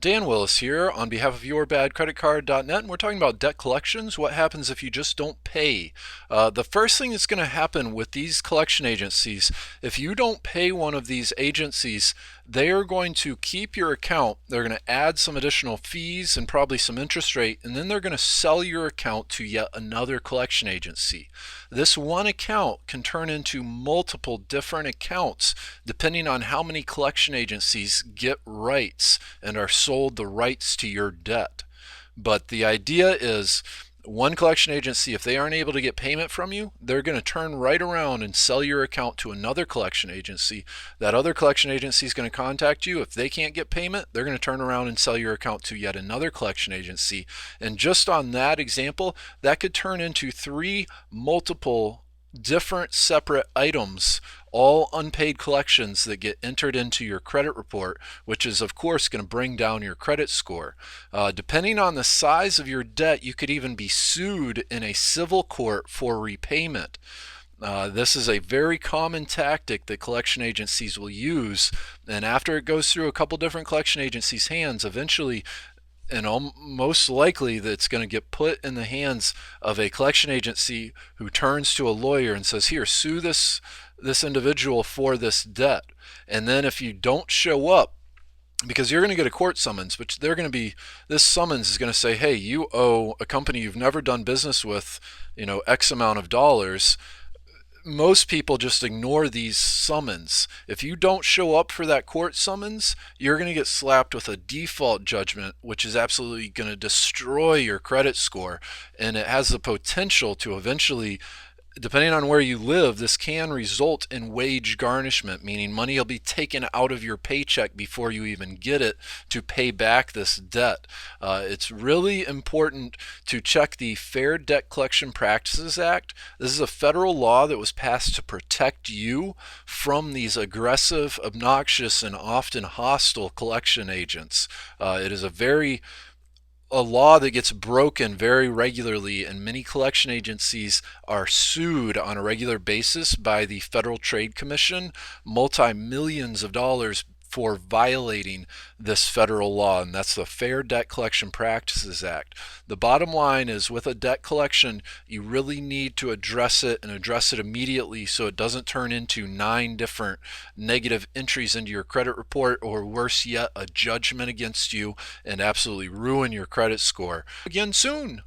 Dan Willis here on behalf of YourBadCreditCard.net, and we're talking about debt collections. What happens if you just don't pay? The first thing that's going to happen with these collection agencies, if you don't pay one of these agencies, they are going to keep your account. They're going to add some additional fees and probably some interest rate, and then they're going to sell your account to yet another collection agency. This one account can turn into multiple different accounts depending on how many collection agencies get rights and are sold the rights to your debt. But the idea is one collection agency, if they aren't able to get payment from you, they're going to turn right around and sell your account to another collection agency. That other collection agency is going to contact you. If they can't get payment, they're going to turn around and sell your account to yet another collection agency. And just on that example, that could turn into three multiple different separate items, all unpaid collections that get entered into your credit report, which is of course going to bring down your credit score. Depending on the size of your debt, you could even be sued in a civil court for repayment. This is a very common tactic that collection agencies will use, and after it goes through a couple different collection agencies' hands, eventually and most likely that it's going to get put in the hands of a collection agency who turns to a lawyer and says, here, sue this individual for this debt. And then if you don't show up, because you're going to get a court summons, but this summons is going to say, hey, you owe a company you've never done business with, X amount of dollars. Most people just ignore these summons. If you don't show up for that court summons, you're going to get slapped with a default judgment, which is absolutely going to destroy your credit score. And it has the potential to eventually, depending on where you live, this can result in wage garnishment, meaning money will be taken out of your paycheck before you even get it to pay back this debt. It's really important to check the Fair Debt Collection Practices Act. This is a federal law that was passed to protect you from these aggressive, obnoxious, and often hostile collection agents. It is a law that gets broken very regularly, and many collection agencies are sued on a regular basis by the Federal Trade Commission, multi-millions of dollars for violating this federal law, and that's the Fair Debt Collection Practices Act. The bottom line is, with a debt collection, you really need to address it and address it immediately so it doesn't turn into 9 different negative entries into your credit report, or worse yet, a judgment against you and absolutely ruin your credit score. Again soon.